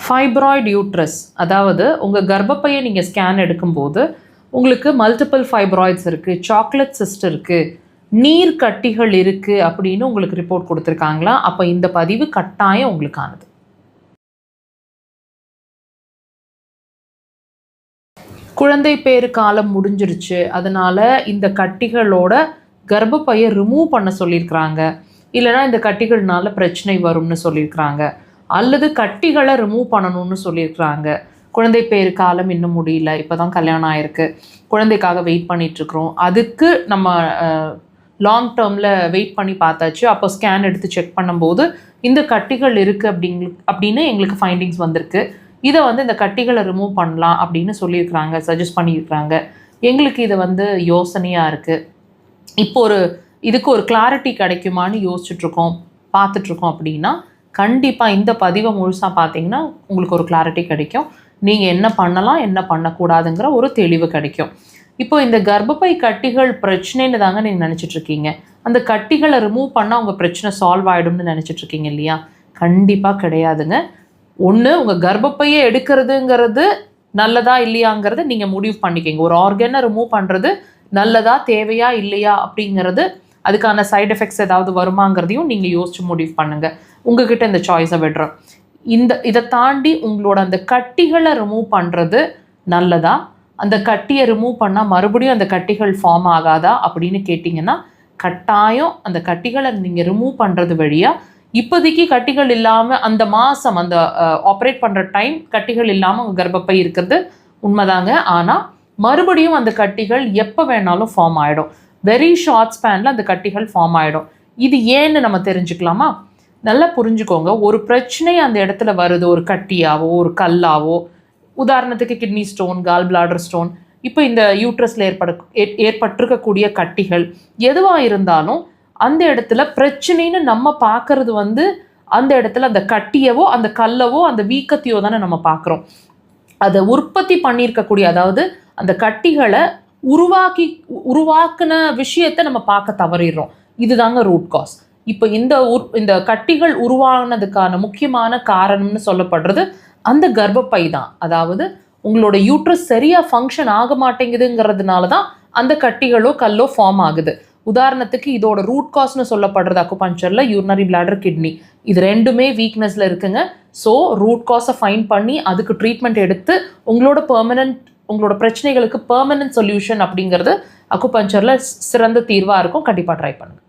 Fibroid uterus, அதாவது உங்கள் கர்ப்பப்பையை நீங்கள் ஸ்கேன் எடுக்கும்போது உங்களுக்கு மல்டிபிள் ஃபைப்ராய்ட்ஸ் இருக்குது, சாக்லேட் சிஸ்ட் இருக்குது, நீர் கட்டிகள் இருக்குது அப்படின்னு உங்களுக்கு ரிப்போர்ட் கொடுத்துருக்காங்களா? அப்போ இந்த பதிவு கட்டாயம் உங்களுக்கானது. குழந்தை பேறு காலம் முடிஞ்சிருச்சு, அதனால் இந்த கட்டிகளோட கர்ப்பப்பையை ரிமூவ் பண்ண சொல்லியிருக்கிறாங்க, இல்லைனா இந்த கட்டிகள்னால பிரச்சனை வரும்னு சொல்லியிருக்கிறாங்க, அல்லது கட்டிகளை ரிமூவ் பண்ணணும்னு சொல்லியிருக்கிறாங்க. குழந்தை பேறு காலம் இன்னும் முடியல, இப்போ தான் கல்யாணம் ஆகிருக்கு, குழந்தைக்காக வெயிட் பண்ணிகிட்ருக்குறோம், அதுக்கு நம்ம லாங் டேர்மில் வெயிட் பண்ணி பார்த்தாச்சு, அப்போ ஸ்கேன் எடுத்து செக் பண்ணும்போது இந்த கட்டிகள் இருக்குது அப்படின்னு எங்களுக்கு ஃபைண்டிங்ஸ் வந்திருக்கு. இதை இந்த கட்டிகளை ரிமூவ் பண்ணலாம் அப்படின்னு சொல்லியிருக்கிறாங்க, சஜஸ்ட் பண்ணியிருக்கிறாங்க. எங்களுக்கு இது யோசனையாக இருக்குது. இப்போ இதுக்கு ஒரு கிளாரிட்டி கிடைக்குமான்னு யோசிச்சுட்ருக்கோம், பார்த்துட்ருக்கோம். அப்படின்னா கண்டிப்பாக இந்த பதிவை முழுசாக பார்த்தீங்கன்னா உங்களுக்கு ஒரு கிளாரிட்டி கிடைக்கும். நீங்கள் என்ன பண்ணலாம், என்ன பண்ணக்கூடாதுங்கிற ஒரு தெளிவு கிடைக்கும். இப்போ இந்த கர்ப்பப்பை கட்டிகள் பிரச்சனைன்னு தாங்க நீங்கள் நினச்சிட்ருக்கீங்க. அந்த கட்டிகளை ரிமூவ் பண்ணால் உங்கள் பிரச்சனை சால்வ் ஆகிடும்னு நினச்சிட்ருக்கீங்க இல்லையா? கண்டிப்பாக கிடையாதுங்க. ஒன்று, உங்கள் கர்ப்பப்பையை எடுக்கிறதுங்கிறது நல்லதா இல்லையாங்கிறத நீங்கள் முடிவு பண்ணிக்கிங்க. ஒரு ஆர்கனை ரிமூவ் பண்ணுறது நல்லதா தேவையா இல்லையா அப்படிங்கிறது, அதுக்கான சைடு எஃபெக்ட்ஸ் ஏதாவது வருமாங்கிறதையும் நீங்கள் யோசித்து முடிவு பண்ணுங்கள். உங்ககிட்ட இந்த சாய்ஸை விடுறோம். இதை தாண்டி உங்களோட அந்த கட்டிகளை ரிமூவ் பண்ணுறது நல்லதா, அந்த கட்டியை ரிமூவ் பண்ணால் மறுபடியும் அந்த கட்டிகள் ஃபார்ம் ஆகாதா அப்படின்னு கேட்டிங்கன்னா, கட்டாயம் அந்த கட்டிகளை நீங்கள் ரிமூவ் பண்ணுறது வழியாக இப்போதைக்கு கட்டிகள் இல்லாமல் அந்த மாதம் அந்த ஆப்ரேட் பண்ணுற டைம் கட்டிகள் இல்லாமல் உங்கள் கர்ப்பப்பை இருக்கிறது உண்மைதாங்க. ஆனால் மறுபடியும் அந்த கட்டிகள் எப்போ வேணாலும் ஃபார்ம் ஆகிடும். வெரி ஷார்ட் ஸ்பேனில் அந்த கட்டிகள் ஃபார்ம் ஆகிடும். இது ஏன்னு நம்ம தெரிஞ்சுக்கலாமா? நல்லா புரிஞ்சுக்கோங்க. ஒரு பிரச்சனை அந்த இடத்துல வருது, ஒரு கட்டியாவோ ஒரு கல்லாவோ, உதாரணத்துக்கு kidney stone, gall bladder stone, இப்போ இந்த யூட்ரஸில் ஏற்பட்டிருக்கக்கூடிய கட்டிகள் எதுவாக இருந்தாலும் அந்த இடத்துல பிரச்சனைன்னு நம்ம பார்க்கறது அந்த இடத்துல அந்த கட்டியவோ அந்த கல்லவோ அந்த வீக்கத்தையோ தானே நம்ம பார்க்குறோம். அதை உற்பத்தி பண்ணியிருக்கக்கூடிய, அதாவது அந்த கட்டிகளை உருவாக்கின விஷயத்தை நம்ம பார்க்க தவறிடுறோம். இதுதாங்க ரூட் காஸ். இப்போ இந்த கட்டிகள் உருவானதுக்கான முக்கியமான காரணம்னு சொல்லப்படுறது அந்த கர்ப்பப்பை தான். அதாவது உங்களோட யூட்ரஸ் சரியாக ஃபங்க்ஷன் ஆக மாட்டேங்குதுங்கிறதுனால தான் அந்த கட்டிகளோ கல்லோ ஃபார்ம் ஆகுது. உதாரணத்துக்கு இதோட ரூட் காஸ்னு சொல்லப்படுறது அக்குபஞ்சரில் யூரினரி பிளாடர், கிட்னி, இது ரெண்டுமே வீக்னஸில் இருக்குங்க. ஸோ ரூட் காஸை ஃபைன் பண்ணி அதுக்கு ட்ரீட்மெண்ட் எடுத்து உங்களோட பிரச்சனைகளுக்கு பெர்மனன்ட் சொல்யூஷன் அப்படிங்கிறது அக்குபஞ்சரில் சிறந்த தீர்வாக இருக்கும். கண்டிப்பாக ட்ரை பண்ணுங்கள்.